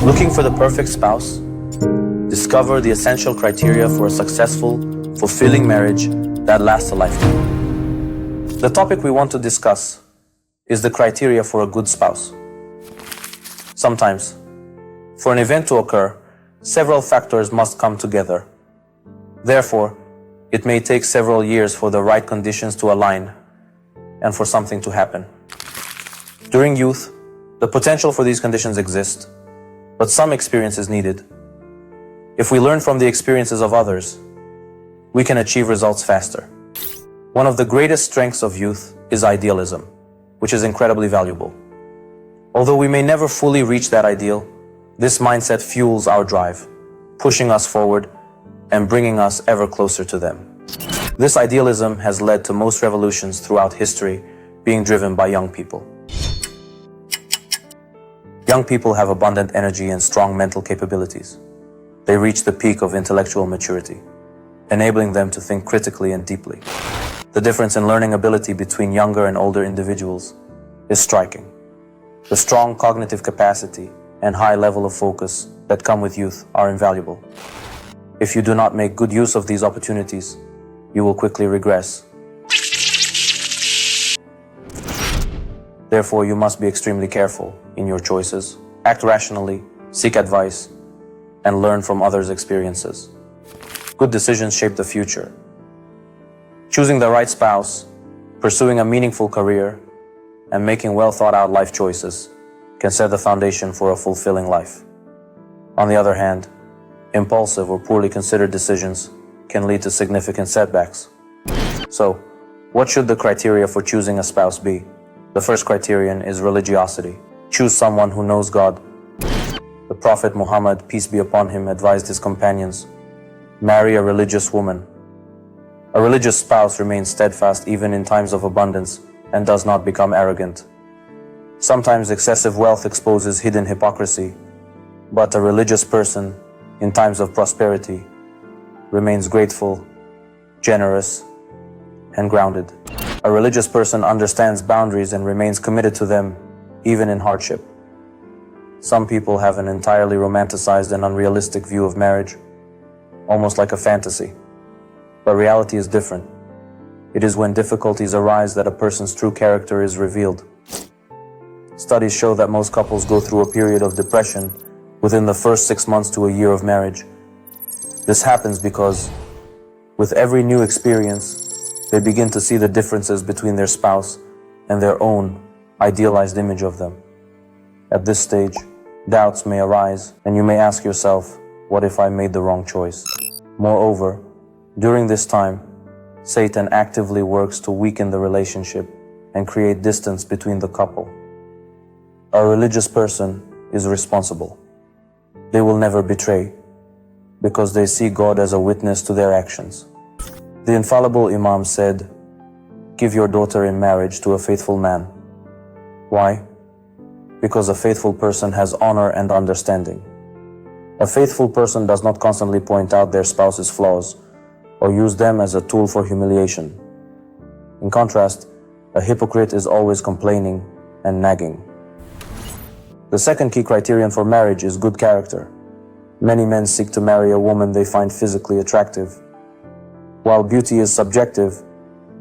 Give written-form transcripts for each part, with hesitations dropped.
Looking for the perfect spouse? Discover the essential criteria for a successful, fulfilling marriage that lasts a lifetime. The topic we want to discuss is the criteria for a good spouse. Sometimes, for an event to occur, several factors must come together. Therefore, it may take several years for the right conditions to align and for something to happen. During youth, the potential for these conditions exists, but some experience is needed. If we learn from the experiences of others, we can achieve results faster. One of the greatest strengths of youth is idealism, which is incredibly valuable. Although we may never fully reach that ideal, this mindset fuels our drive, pushing us forward and bringing us ever closer to them. This idealism has led to most revolutions throughout history being driven by young people. Young people have abundant energy and strong mental capabilities. They reach the peak of intellectual maturity, enabling them to think critically and deeply. The difference in learning ability between younger and older individuals is striking. The strong cognitive capacity and high level of focus that come with youth are invaluable. If you do not make good use of these opportunities, you will quickly regress. Therefore, you must be extremely careful in your choices, act rationally, seek advice, and learn from others' experiences. Good decisions shape the future. Choosing the right spouse, pursuing a meaningful career, and making well-thought-out life choices can set the foundation for a fulfilling life. On the other hand, impulsive or poorly considered decisions can lead to significant setbacks. So, what should the criteria for choosing a spouse be? The first criterion is religiosity. Choose someone who knows God. The Prophet Muhammad, peace be upon him, advised his companions, marry a religious woman. A religious spouse remains steadfast even in times of abundance and does not become arrogant. Sometimes excessive wealth exposes hidden hypocrisy, but a religious person in times of prosperity remains grateful, generous, and grounded. A religious person understands boundaries and remains committed to them even in hardship. Some people have an entirely romanticized and unrealistic view of marriage, almost like a fantasy. But reality is different. It is when difficulties arise that a person's true character is revealed. Studies show that most couples go through a period of depression within the first 6 months to a year of marriage. This happens because, with every new experience, they begin to see the differences between their spouse and their own idealized image of them. At this stage, doubts may arise, and you may ask yourself, what if I made the wrong choice? Moreover, during this time, Satan actively works to weaken the relationship and create distance between the couple. A religious person is responsible. They will never betray, because they see God as a witness to their actions. The infallible Imam said, "Give your daughter in marriage to a faithful man." Why? Because a faithful person has honor and understanding. A faithful person does not constantly point out their spouse's flaws or use them as a tool for humiliation. In contrast, a hypocrite is always complaining and nagging. The second key criterion for marriage is good character. Many men seek to marry a woman they find physically attractive. While beauty is subjective,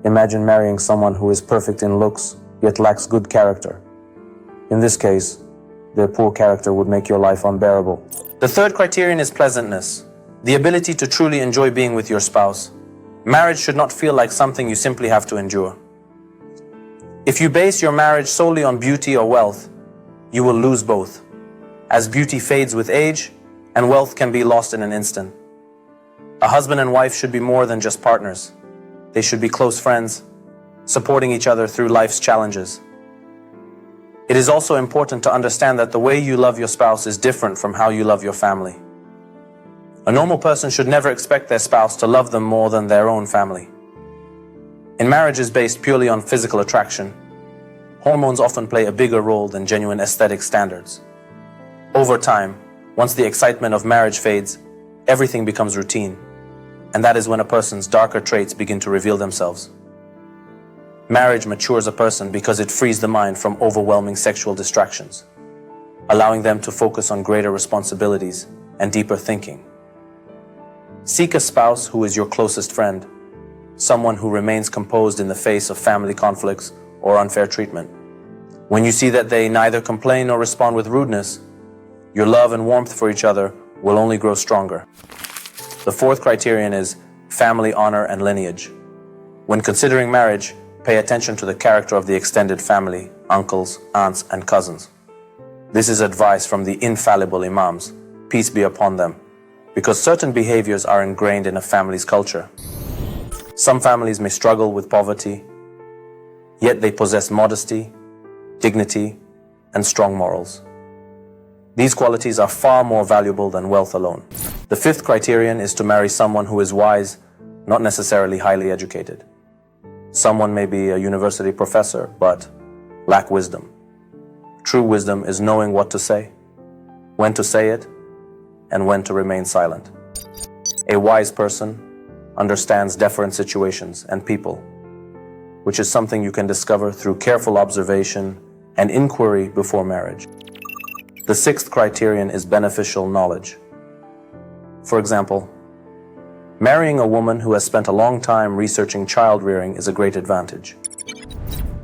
imagine marrying someone who is perfect in looks yet lacks good character. In this case, their poor character would make your life unbearable. The third criterion is pleasantness, the ability to truly enjoy being with your spouse. Marriage should not feel like something you simply have to endure. If you base your marriage solely on beauty or wealth, you will lose both, as beauty fades with age and wealth can be lost in an instant. A husband and wife should be more than just partners. They should be close friends, supporting each other through life's challenges. It is also important to understand that the way you love your spouse is different from how you love your family. A normal person should never expect their spouse to love them more than their own family. In marriages based purely on physical attraction, hormones often play a bigger role than genuine aesthetic standards. Over time, once the excitement of marriage fades, everything becomes routine, and that is when a person's darker traits begin to reveal themselves. Marriage matures a person because it frees the mind from overwhelming sexual distractions. allowing them to focus on greater responsibilities and deeper thinking. Seek a spouse who is your closest friend, someone who remains composed in the face of family conflicts or unfair treatment. When you see that they neither complain nor respond with rudeness, your love and warmth for each other will only grow stronger. The fourth criterion is family honor and lineage. When considering marriage, pay attention to the character of the extended family, uncles, aunts, and cousins. This is advice from the infallible imams, peace be upon them, because certain behaviors are ingrained in a family's culture. Some families may struggle with poverty, yet they possess modesty, dignity, and strong morals. These qualities are far more valuable than wealth alone. The fifth criterion is to marry someone who is wise, not necessarily highly educated. Someone may be a university professor, but lack wisdom. True wisdom is knowing what to say, when to say it, and when to remain silent. A wise person understands different situations and people, which is something you can discover through careful observation and inquiry before marriage. The sixth criterion is beneficial knowledge. For example, marrying a woman who has spent a long time researching child rearing is a great advantage.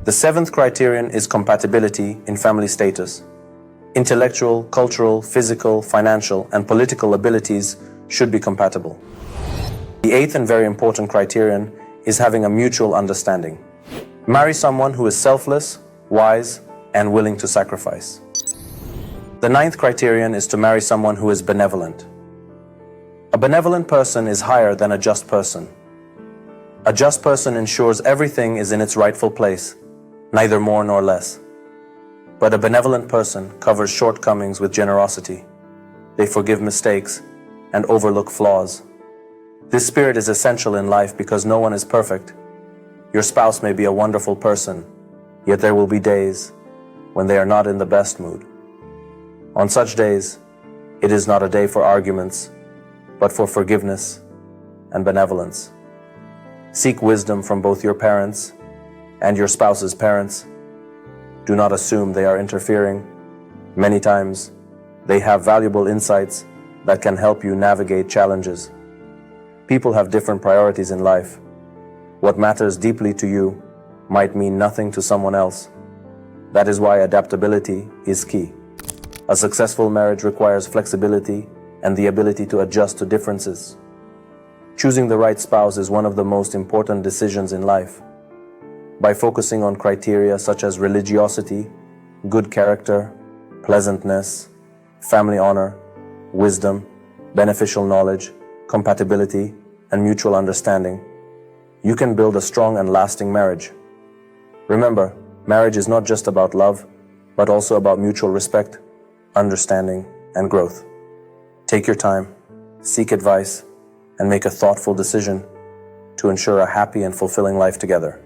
The seventh criterion is compatibility in family status. Intellectual, cultural, physical, financial, and political abilities should be compatible. The eighth and very important criterion is having a mutual understanding. Marry someone who is selfless, wise, and willing to sacrifice. The ninth criterion is to marry someone who is benevolent. A benevolent person is higher than a just person. A just person ensures everything is in its rightful place, neither more nor less. But a benevolent person covers shortcomings with generosity. They forgive mistakes and overlook flaws. This spirit is essential in life because no one is perfect. Your spouse may be a wonderful person, yet there will be days when they are not in the best mood. On such days, it is not a day for arguments, but for forgiveness and benevolence. Seek wisdom from both your parents and your spouse's parents. Do not assume they are interfering. Many times, they have valuable insights that can help you navigate challenges. People have different priorities in life. What matters deeply to you might mean nothing to someone else. That is why adaptability is key. A successful marriage requires flexibility and the ability to adjust to differences. Choosing the right spouse is one of the most important decisions in life. By focusing on criteria such as religiosity, good character, pleasantness, family honor, wisdom, beneficial knowledge, compatibility, and mutual understanding, you can build a strong and lasting marriage. Remember, marriage is not just about love, but also about mutual respect, understanding, and growth. Take your time, seek advice, and make a thoughtful decision to ensure a happy and fulfilling life together.